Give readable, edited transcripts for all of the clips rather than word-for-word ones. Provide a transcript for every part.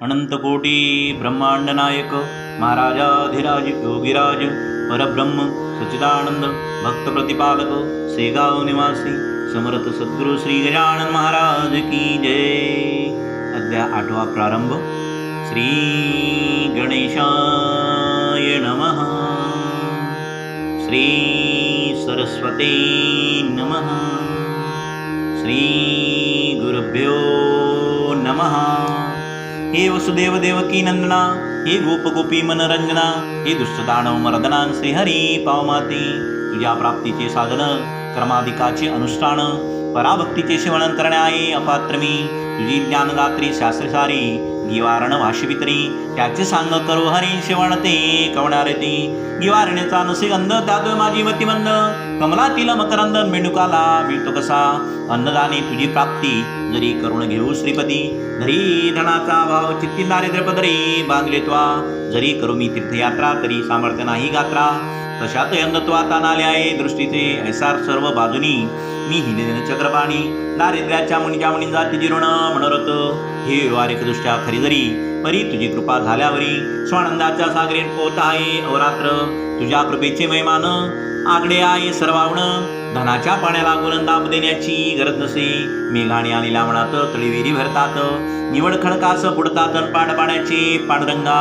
अनंतकोटी ब्रह्मांड नायक महाराजाधिराज योगीराज परब्रह्म सच्चिदानंद भक्त प्रतिपालक सेगाव निवासी समर्थ सद्गुरु श्री गजानन महाराज की जय। अध्याय 8वा प्रारंभ। श्री गणेशाय नमः। श्री सरस्वती नमः। श्री गुरुभ्यो नमः। हे वसुदेव देवकी नंदना, हे गोप गोपी मनरंजना, हे दुष्टदानव मर्दना, श्रीहरी पावमाते तुझ्या प्राप्तीचे साधन, क्रमाधिकाचे अनुष्ठान, पराभक्तीचे सेवनन करण्याये अपात्र मी। तुझी ज्ञानदात्री शास्त्रसारी निवारण भाषवितरी, त्याचे सांग करो हरी सेवणते कवणारती। निवारणेचा नसे गंध त्यातोय माझी मतिमंद, कमलातील मकरंद मेंढुकाला मिळतो कसा। अन्नदाने तुझी प्राप्ती जरी करून घेऊ श्रीपती, धरी धनाचा भाव चित्ती दारिद्र्यपदरी बांधले त्वा। जरी करू मी तीर्थयात्रा तरी सामर्थ्य नाही गात्रा, तशात यंदत्व आता नाले आहे दृष्टीचे ऐसार सर्व बाजूनी। मी हिने चक्रपाणी दारिद्र्याच्या मुनिच्या मुनी जाती जिरुण मनोरथ। हे व्यवहारिक दृष्ट्या खरी जरी परी तुझी कृपा झाल्यावरी, स्वानंदाच्या सागरेन पोत आहे अवरात्र। तुझ्या कृपेचे महिमान आगडे आहे सर्वावण, धनाच्या पाण्याला गोलंदाब देण्याची गरज नसे। मेघाणी आणि लावणात तळीविरी भरतात, निवड खडकास पुडतात पाड पाण्याचे पांडुरंगा।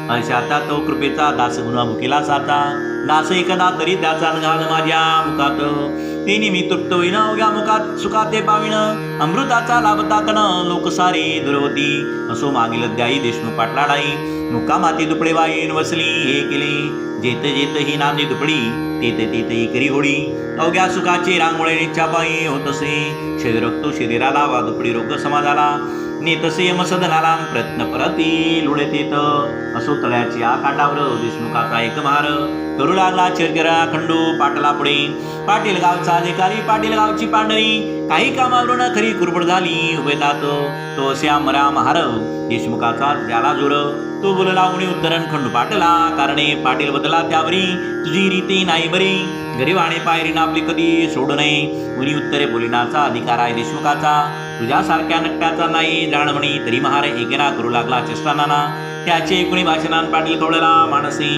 अशाता तो कृपेचा दास गुन्हा भुकेला साता, दास एकदा तरी त्याचा घाल माझ्या मुखात। ते नेहमी तृप्त होईन अवघ्या मुखात सुखाते पाविण, अमृताचा लाभतातन लोक सारे दुर्वती। असो मागील अध्यायी देशमुख पाटलाडाई, मुक्कामाती दुपडे वाईन वसली हे केले। जेत जेत ही नांदी दुपडी, तेत तेत ही करी होडी। अवघ्या सुखाचे रांगोळे निच्छा पायी होत असे, शरीरक्तो शरीराला वा दुपडी रोग समाजाला। नेतसे यमसदनाला प्रयत्न परती लुळे तेत, असो तळ्याच्या काठावर देशमुखाचा एक भार। करू लागला चिरकिरा खंडू पाटला पुढे, पाटील गावचा अधिकारी पाटील गावची पांढरी। काही कामावरून खरी कुरबड झाली उभेतात, तो असे मरा महार देशमुखाचा ज्याला जोर। तो बोलला उणी उत्तरण खंडू पाटला, कारणे पाटील बदला त्यावरी तुझी रीती नाही बरी। गरीबाने पायरीना आपली कधी सोडू नये, उनी उत्तरे बोलिनाचा अधिकार आहे देशमुखाचा। तुझ्यासारख्या नकट्याचा नाही जाणमणी, तरी महार एकेना करू लागला चेष्टाना। त्याचे एकूणी भाषणान पाटील कवळला मानसी,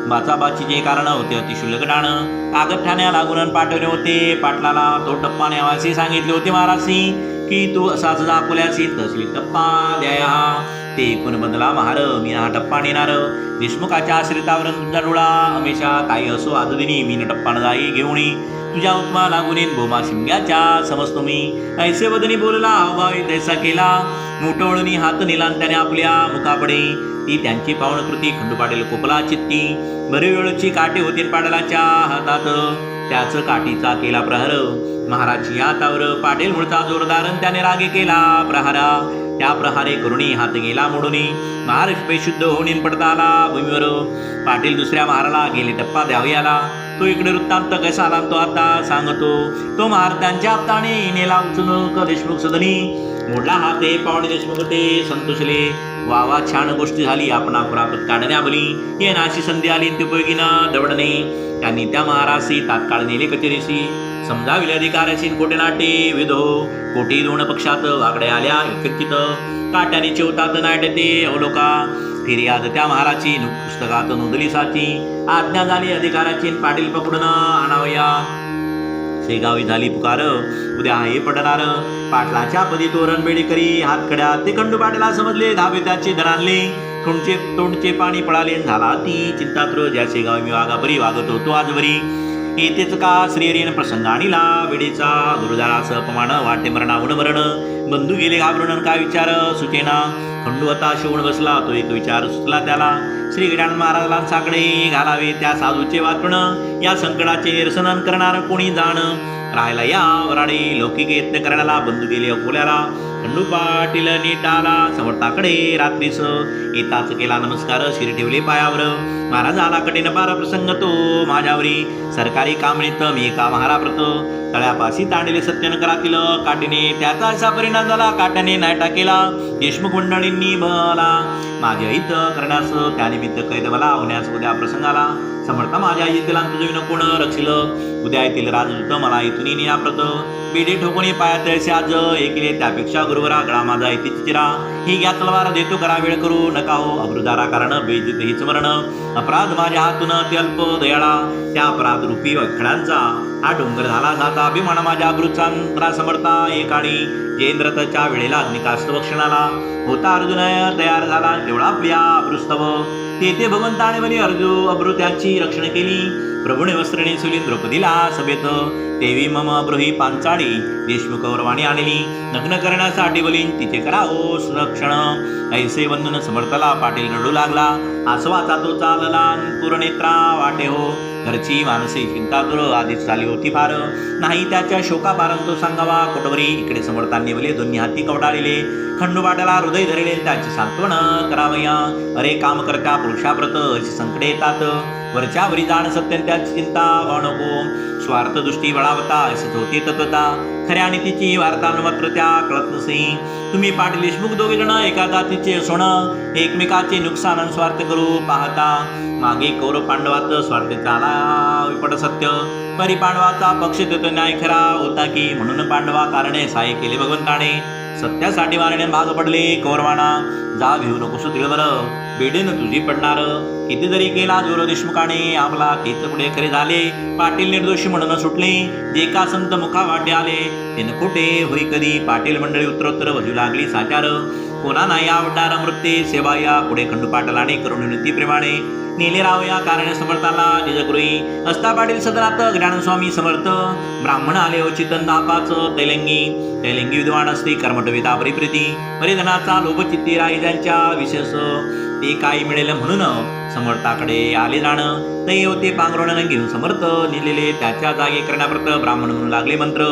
बाचाबाचीचे कारण होते अतिशुल्लक डाण। कागद ठाण्या लागून पाठवले होते पाटलाला, तो टप्पा न्यावासी सांगितले होते महारासी, की तू असाच दाखवल्यासी तसली टप्पा द्याया। ते एकूण बदला महार मी हा टप्पा नेणार, देशमुखाच्या आश्रितावर तुझा डोळा हमेशा। काही असो आदुदिनी मी टप्पा जाई घेऊनी, तुझ्या उत्मा लागून भोमा शिमग्याच्या समजतो मी। ऐसे वदनी बोलला अभावी तैसा केला, मोठवळणी हात नेला त्याने आपल्या मुखापडे। ती त्यांची पावनकृती खंडू पाटील कोपला चित्ती, बरी वेळची काठी होती पाटलाच्या हातात। त्याच काठीचा केला प्रहार महाराजची हातावर, पाटील मुळचा जोरदार त्याने रागे केला प्रहारा। त्या प्रहारे करुणी हात गेला मोडूनी, महार बेशुद्ध होऊन पडता आला भूमीवर। पाटील दुसऱ्या महाराला गेले टप्पा द्यावी आला, तो इकडे वृत्तांत कसा आला तो आता सांगतो। तो महार त्यांच्या हाताने नेला उचलून देशमुख सदनी, मोडला हाते पावणे देशमुख ते संतोषले। वा छान गोष्टी झाली आपणा प्राप्त काढण्या बली, ये नाशी संधी आली ती उपयोगी न दवडणे। त्यांनी त्या महारासी तात्काळ नेले कचेरीसी, समजाविले अधिकाऱ्याशी कोटे नाटे विधो। कोटी दोन पक्षात वाकडे आल्या एकचित, काट्याने चेवतात नाटते अवलोका। फिर्याद त्या महाराची पुस्तकात नोंदली साची, आज्ञा झाली अधिकाराची पाटील पकडून आणावया। शेगावी झाली पुकार उद्या हे पडणार, पाटलाच्या पदी तोरण बेडी करी हातकड्या। ते खंडू पाटला समजले धावे त्याचे धनानले, तोंडचे पाणी पळाले झाला ती चिंतात्र। ज्या शेगावी मी वाघापरी वागत होतो आजवरी, येतेच का श्रीहरीन प्रसंग आणिला वेडेचा। गुरुदारास अपमान वाटे मरणावून मरण, बंधू गेले घाबरून काय विचार सुचेना। खंडू आता शिवून बसला, तो एक विचार सुचला त्याला। श्री गजानन महाराजाला साकडे घालावे त्या साधूचे वाटण, या संकटाचे निरसन करणार कोणी जाण। राहायला या वराडे लौकिक यत्न करण्याला, बंधू गेले अकोल्याला। खंडू पाटील नीट आला समर्थाकडे रात्रीस, येताच केला नमस्कार शिरी ठेवले पायावर। महाराज आला कठीण पार प्रसंग तो माझ्यावरी, सरकारी कामणीत मी एका महाराप्रत। तळ्यापाशी तांडले सत्यन करातील काटीने त्याचा असा परिणाम झाला. काट्याने नाटा केला देशमुख मंडळींनी भला. माझे हित करण्यास त्यानिमित्त कैद मला होण्यास उद्या प्रसंगाला. समर्थ माझ्या येथील तुझविन कोण रक्षिल. उद्या येथील राजदूत मला इथून निराप्रत. बेडे ठोकणे पायात तळसे आज ऐकले त्यापेक्षा गुरुवरा गळा माझा इथे चिरा. ही घ्या तलवार देतो करा वेळ करू नका हो अब्रुदारा कारण बेजित हीच मरण. अपराध माझ्या हातून ते अल्प दयाळा. त्या अपराध रूपी अखड्यांचा हा डोंगर झाला जाता. अभिमान माझ्या अब्रुचांद्रा समर्था एकाणी जयेंद्रतच्या वेळेला अग्निकास्त क्षणाला. होता अर्जुन तयार झाला केवळा आपल्या अब्रुस्तव. तेथे भगवंताने म्हणे अब्रू त्याची रक्षण केली. प्रभूने वस्त्र नेसवली द्रौपदीला सभेत. देवी मम अब्रुही पांचाळी देशमुख वाणी आणली. नग्न करण्यासाठी बोलीन तिचे करावो संरक्षण. ऐसे वंदन समर्थला पाटील रडू लागला. आसवाचा तो चालला पुरनेत्रा वाटे हो. घरची मानसी चिंता दूर आधीच झाली होती फार. नाही त्याच्या शोका पारंतो सांगावा कोटवरी. इकडे समर्थांनी बोले दोन्ही हाती कवटाळले. खंडोबाट्याला हृदय धरले त्याचे सांत्वन करावया. अरे काम करत्या पुरुषाव्रत अशी संकटे येतात. वरच्या वरी जाण सत्य त्याची चिंता नको. स्वार्थ दृष्टी बळावता असंच होती तत्वता. खऱ्या नीतीची वार्ता मात्र त्या कळत नसे. तुम्ही पाटील देशमुख दोघे जण एका जातीचे सोण. एकमेकाचे नुकसान स्वार्थ करू पाहता. मागे कौरव पांडवात स्वार्थ चाला विपट सत्य. परी पांडवाचा पक्ष देतो न्याय खरा होता की. म्हणून पांडवा कारणे सहाय्य केले भगवंताने. सत्यासाठी मारणे भाग पडले कौरवाना. जा भिवू नकोस तिळवर बेडेन तुझी पडणार. किती जरी केला जोर देशमुखाने आमला तेच पुढे खरे झाले. पाटील निर्दोषी म्हणून सुटले. जे का संत मुखा वाटे आले ते न खोटे होई कधी. पाटील मंडळी उत्तरोत्तर वजू लागली साचार. कोणा नाही आवडणार मृत्ये सेवा या पुढे खंडोपाटलाने करून विनंती प्रेमाने. नेले राव या कारण समर्थाला निजगृही. असता पाटील सदरात ज्ञानस्वामी समर्थ. ब्राह्मण आले हो चितन दापाच तैलंगी. तैलंगी विद्वान असते कर्मठ वेदा परिप्रीती. परिधनाचा लोभ चित्ती राही ज्यांच्या विशेष. ते काही मिळेल म्हणून समर्थाकडे आले जाणं. ते होते पांघरुण घेऊन समर्थ नेलेले. त्याच्या जागे करण्याप्रत ब्राह्मण म्हणू लागले मंत्र.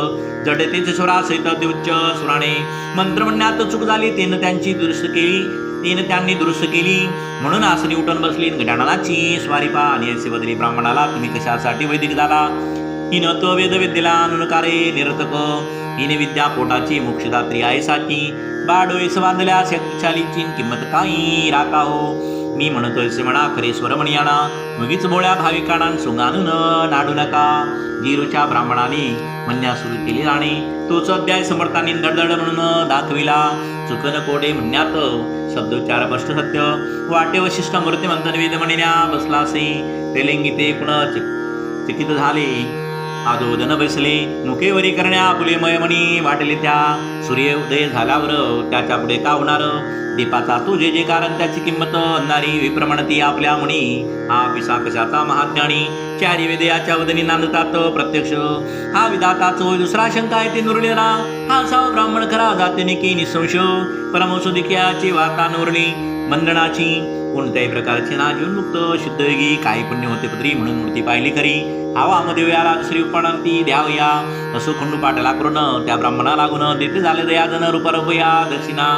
जडतेचे स्वरा सहित उच्च सुराने. मंत्र म्हणण्यात चूक झाली तेनं त्यांची दुरुस्त केली. त्यांनी दुरुस्त केली म्हणून आसनी उठून बसली. ज्ञानाची स्वारी पा आणि असे बदली ब्राह्मणाला तुम्ही कशासाठी वैदिक झाला. हिन तो वेदविद्येला अनुकारे निरतक. हिने विद्या पोटाची मोक्षदात्री आहे साची. बाडोळीस बांधल्या शक्तिशालीची किंमत काही राखा हो. मी म्हणतोय से म्हणा खरे स्वर म्हणयाना. मुगीच बोळ्या भाविकांना सोंगानून नाडू नका. जिरूच्या ब्राह्मणाने म्हणण्या सुरू केली जाणे. तोच अध्याय समर्थांनी दडदड म्हणून दाखविला. चुकन कोडे म्हणण्यात शब्दोच्चार स्पष्ट सत्य. वाटे वशिष्ठ मूर्ती मंथन वेद म्हणण्या बसलासे. तेलिंगी ते पुन्हा चकित झाले. आदोदन बसले. मुखेवरी करण्या फुलेमय मणी वाटले त्या. सूर्य उदय झाल्यावर त्याच्या पुढे का होणार. दीपाचा तो जे जे कारण त्याची किंमत अन्नारी विप्रमाणती आपल्या म्हणी. हा पिसा कशाचा महाज्ञानी. चारी वेदयाच्या वदनी नांदतात प्रत्यक्ष. हा विधाताच होय दुसरा शंका आहे ते नुरलेला. हा साव ब्राह्मण खरा जातीने की निसंशय. परमसुदिक्याची वार्ता नोरली मंडणाची. कोणत्याही प्रकारचे ना जीवनमुक्त शुद्धयोगी. काही पुण्य होते पत्री म्हणून मूर्ती पाहिली खरी. हवा मध्ये याला दुसरी उपणांती द्यावया. असो खंडोपाटला करून त्या ब्राह्मणा लागून देते झाले दयाजन रूपया दक्षिणा.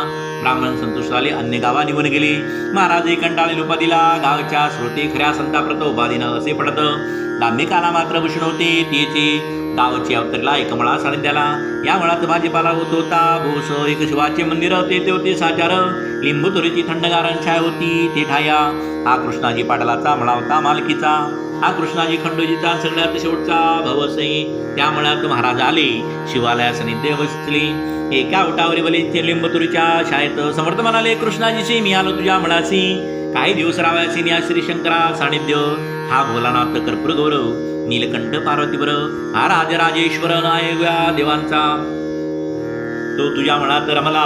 ब्राह्मण संतुष्ट झाले. अन्य गावा निघून गेले. महाराज कंटाळे उपाधीला. गावच्या श्रोते खऱ्या संताप्रत उपाधीनं असे पडत. दांभिकाला मात्र भूषण होते तिचे. गावची अवतरला एक मळा सानिध्याला. या मळात भाजीपाला होत होता भोस. एक शिवाचे मंदिर ते होते साचार. लिंबू तुरीची थंडगार छाय होती ते ठाया. हा कृष्णाजी पाटलाचा मळा होता मालकीचा. हा कृष्णाजी खंडोजीचा सगळ्यात शेवटचा भवसे. त्या मळ्यात महाराज आले. शिवालया सानिध्य बसले. एका उठावरी बले लिंबतुरीच्या शाळेत. समर्थ म्हणाले कृष्णाजीशी मी आलो तुझ्या मळाशी. काही दिवस राहायची न्या श्री शंकरा सानिध्य. हा भोलानाथ कर्पूर गौरव नीलकंठ पार्वतीवर. हा राजराजेश्वर नायका देवांचा. तो तुझ्या मनात रमला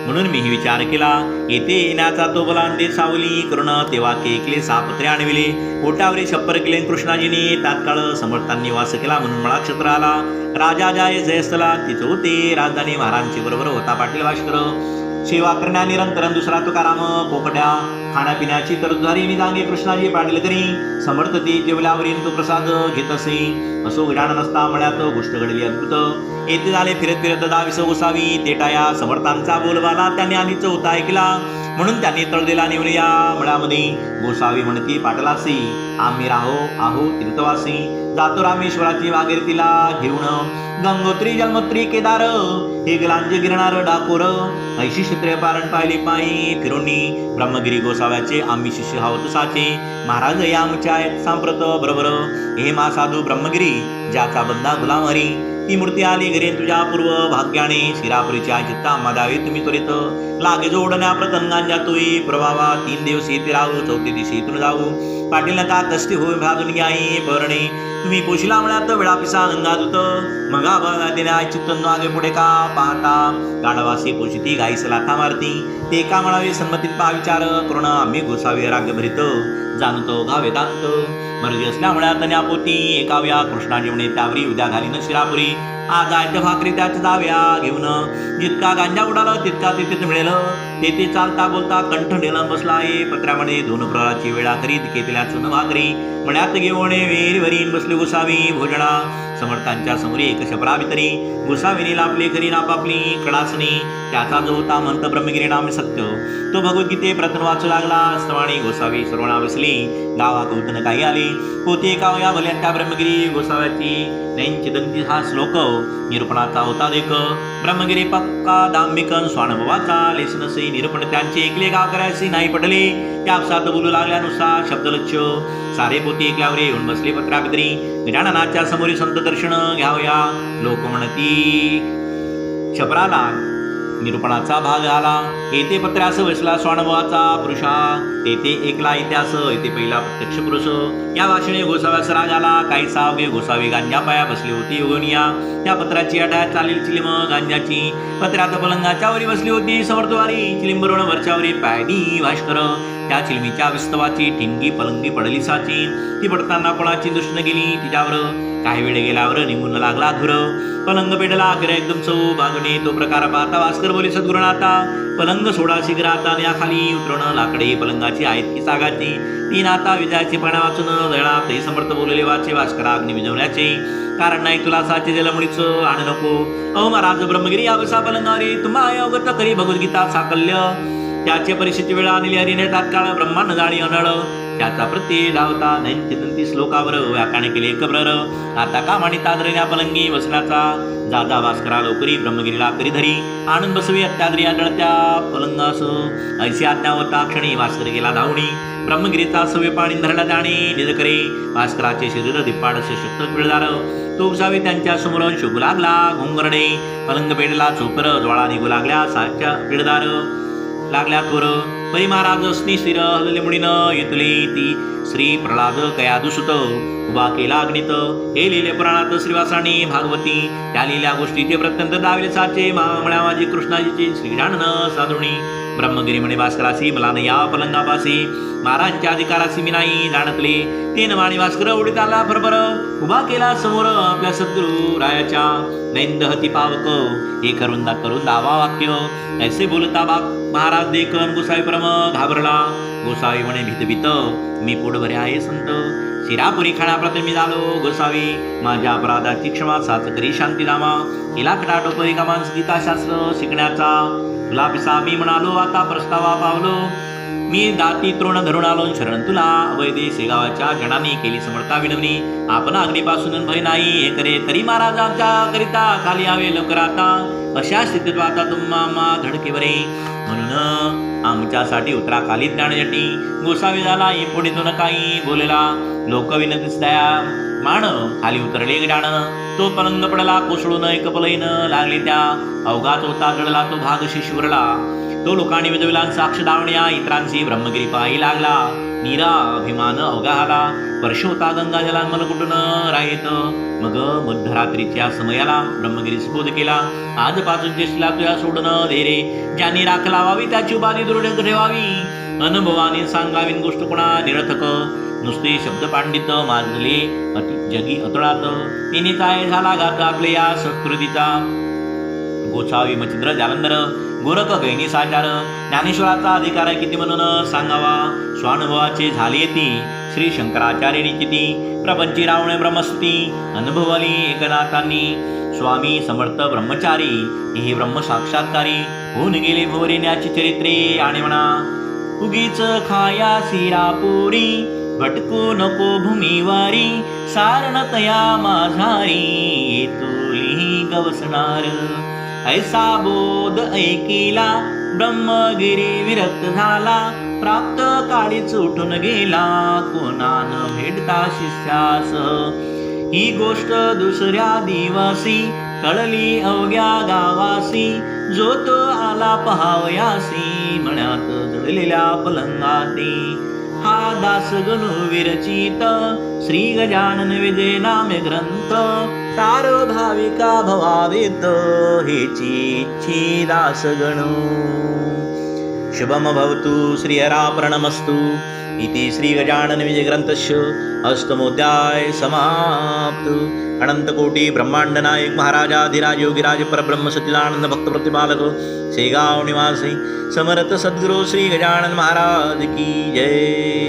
म्हणून मी विचार केला. येथे येण्याचा तो बलांडे सावली करून तेव्हा केकले सापत्रे आणविले. ओटावरी छप्पर केले कृष्णाजीने. तात्काळ समर्थांनी वास केला म्हणून मला क्षत्र आला. राजा जाय जयस्थला तिथं होते राजधानी. महाराजांची बरोबर होता पाटील भास्कर. सेवा करण्या निरंतर दुसरा तुकाराम पोकट्या. खाण्यापिण्याची तरतुदारी निजांगे कृष्णाजी पाटील करी. समर्थ ती जेवल्यावरील तो प्रसाद घेत असे. असो विधान नसता मळ्यात गोष्ट घडली अद्भुत. येथे झाले फिरत फिरत दाविस गोसावी. तेटाया समर्थांचा बोलबाला त्याने आधीच होता ऐकला. म्हणून त्यांनी तळलेला नेऊन या मळ्यामध्ये. गोसावी म्हणती पाटलासी आम्ही राहो आहो तीर्थवासी. जातो रामेश्वराची वागीरतीला घेऊन गंगोत्री जन्मोत्री केदार हे गलांज गिरणार डाकोर ऐशी क्षेत्रे पारण पाहिली पायी फिरोनी ब्रह्मगिरी गोसाव्याचे आम्ही शिष्य हावत साचे महाराज या आमच्या सांप्रत बरोबर हे मा साधू ब्रह्मगिरी ज्याचा बंदा गुलाम हरी ती मूर्ती आली घरी तुझ्या पूर्व भाग्याने शिरापुरीच्या चित्ता मदावे तुम्ही त्वरित लागे जोडण्या प्रतंगांच्या तुई प्रभावा 3 दिवस येथे राहू 4थी दिवशी इथून जाऊ पाटील नका कष्टी होय भाजून घ्याई बरणे तुम्ही पोशिला म्हणत वेळापिसा गंगादूत मगा बघा चित्त मागे पुढे का पाहता गाढवासी पोशिती गाईस लाथा मारती ते का म्हणावे संमतीत पा विचार करून आम्ही गोसावी राग भरित जाणतो गा वेदांत मर्जी असल्यामुळे तन्या पोती एकाव्या कृष्णाजी म्हणे त्यावरी उद्या घालीन शिरापुरी आज आयत्या भाकरी त्याच दाव्या घेऊन जितका गांजा उडाला तितका तिथेच मिळेल तेथे चालता बोलता कंठ नेलं बसला आहे पत्र्यामध्ये 2 प्रहराची वेळा करीत केलेल्या चुन भाकरी मण्यात घेऊन वेरीवरीन बसले गोसावी भोजना समर्थांच्या समोर एक शपरा भितरी गोसावीने लापले खरी नापापली कडासणी त्याचा जो होता मंत ब्रह्मगिरी नाम सत्य तो भगवद्गीते प्रथम वाचू लागला सवाणी गोसावी सर्वणा बसली गावा कौतन काही आली पोते कावया भल्या त्या ब्रह्मगिरी गोसाव्याची त्यांची दंती हा श्लोक निरूपणाचा होता देख ब्रह्मगिरी पक्का दांभिकन स्वानुभवाचा लेसनसे निरूपण त्यांचे एकले गाव करायचे नाही पडले त्या अपसात बोलू लागल्यानुसार शब्दलक्ष सारे पोते एकल्यावर येऊन बसले पत्राभितरी गजाननाच्या समोरी संत दर्शन घ्यावया लोक म्हणती छपराला निरूपणाचा भाग आला येथे पत्र्यास बसला स्वानुभवाचा पुरुषा तेथे एकला इतिहास येथे पहिला प्रत्यक्ष पुरुष या भाषणे गोसाव्यास राग आला काही सावगे गोसावी गांजा पाया बसली होती योनिया त्या पत्राची अड्या चालील चिलिम गांजाची पत्रात पलंगाच्या वरी बसली होती समर्थवारी चिलिंबरोण वरच्यावरी पायदी भास्कर त्या चिलमीच्या विस्तवाची ठिणगी पलंगी पडली साची ती पडताना कोणाची दुष्ण गेली तिच्यावर काही वेळ गेल्यावर निघून लागला धुर पलंग पेटला अखेर एकदम चौ बाजूने तो प्रकार पाहता भास्कर बोली सद्गुरुनाथा पलंग सोडा शिगराता या खाली उतरणं लाकडे पलंगाची आहेत की सागाची ती नाता विजयाचे पाण्या वाचून जळा ते समर्थ बोलले वाचे भास्करा अग्नी विजवण्याचे कारण नाही तुला साचे जलमुळीच आण नको अहो महाराज ब्रह्मगिरी यावसा पलंगारी तुम्हा अवगत करी भगवद्गीता साकल्य त्याचे परिस्थिती वेळा आणली हरीने तात्काळ ब्रह्मांड जाळी अनळ त्याचा प्रत्यय धावता 99 श्लोकावर व्याख्यान केले कब्रर आता का माणी तादरेल्या पलंगी बसण्याचा जाता भास्करा लवकरी ब्रह्मगिरीला करी धरी आनंद बसवी अत्याद्री आढळत्या पलंगास ऐशी आज्ञा होता क्षणी भास्कर गेला धावणी ब्रह्मगिरीचा सव्य पाणी धरला जाणे निज करे भास्कराचे शरीर दिप्पाडसे शक्त पिळदार तो उसावे त्यांच्या समोर शोभू लागला घोंगरडे पलंग पेडला चोपर ज्वाळा निघू लागल्या साच्या पिळदार लागल्या थोर परी महाराज स्थिर हलले मुळीन येतली ती श्री प्रल्हाद कयादुसुत उभा केला अग्नित हे लिहिले पुराणात श्रीवासाणी भागवती त्या लिहिल्या गोष्टीचे प्रत्यंत दाविले साचे महामळ्या माझी कृष्णाजीची श्रीजानन साधुणी ब्रह्मगिरी म्हणे भास्करासी मला न या पलंगापासी महाराजांच्या अधिकारासी मी नाही जाणतले तेन वाणी भास्कर उडीत आला फरफर उभा केला समोर आपल्या सद्गुरु रायाच्या नैंदहती पावक हे करून दावा वाक्य ऐसे बोलता बाप महाराज देखन गोसावी परम घाबरला गोसावी म्हणे भीत मी पोटभरे आहे संत शिरापुरी खाण्याप्रत मी झालो गोसावी माझ्या अपराधाची क्षमा साच करी शांतीनामा हिला खटाटोपरी कमांस गीताशास्त्र शिकण्याचा तुला पिसा मी म्हणालो आता प्रस्तावा पावलो मी दाती तृण धरून आलो शरण तुला अवैदे शेगावाच्या जनाने केली समर्था विनवणी आपण अग्नीपासून भय नाही हे करे तरी महाराजांच्या करिता खाली यावे लवकर आता अशा स्थितीत आता तुम्हा धडकेवरे म्हणून आमच्यासाठी उतरा खाली ज्ञानजटी गोसावी झाला पुढेतून काही बोलेला लोक विनंतीस दया मान खाली उतरले गजान तो पलंग पडला कोसळून एक पलईन लागली त्या अवघात होता जडला तो भाग शिशुरला तो लोकांनी विजविला साक्ष दावण्या इतरांची ब्रह्मगिरी पाही लागला नीरा अभिमान अवघाला वर्ष होता गंगा जला मन कुठून राहित मग मध्यरात्रीच्या समयाला ब्रह्मगिरीस बोध केला आज पाचून चेष्टला तुया सोडून धैरे ज्यांनी राख लावावी त्याची उपाधी दृढ ठेवावी अनुभवाने सांगावीन गोष्ट कोणा निरर्थक नुसते शब्द पांडित माजले अति जगी अतळात तिने काय झाला घात आपले या संस्कृतीचा गोसावी मचिंद्र जालंधर गोरख गैनी साचार ज्ञानेश्वराचा अधिकार किती म्हणून सांगावा स्वानुभवाचे झाली ती श्री शंकराचार्यांनी किती प्रपंची रावणे ब्रह्मस्तुती अनुभवली एकनाथांनी स्वामी समर्थ ब्रह्मचारी हे ब्रह्म साक्षात्कारी होऊन गेले भोरेण्याची चरित्रे आणि म्हणा उगीच खाया शिरापुरी भटकू नको भूमीवारी सारणतया माझारी येतुली गवसणार ऐसा बोध ऐकिला ब्रह्मगिरी विरक्त झाला प्राप्त काळीच उठून गेला कोणान भेटता शिष्यास ही गोष्ट दुसऱ्या दिवशी कळली अवघ्या गावासी जो तो आला पहावयासी मण्यात जडलेल्या पलंगाती हा दास गणू विरचित श्री गजानन विजय नामे ग्रंथ सार भाविका भवावेत हेची इच्छी दास गणू शुभम भवतु श्री हराप्रणमस्तु इति श्री गजानन विजय ग्रंथस्य अष्टमोध्याय समाप्त अनंतकोटी ब्रह्मांड नायक महाराजाधिराज योगीराज परब्रह्म सच्चिदानंद भक्त प्रतिपालक शेगाव निवासी समर्थ सद्गुरु श्री गजानन महाराज की जय।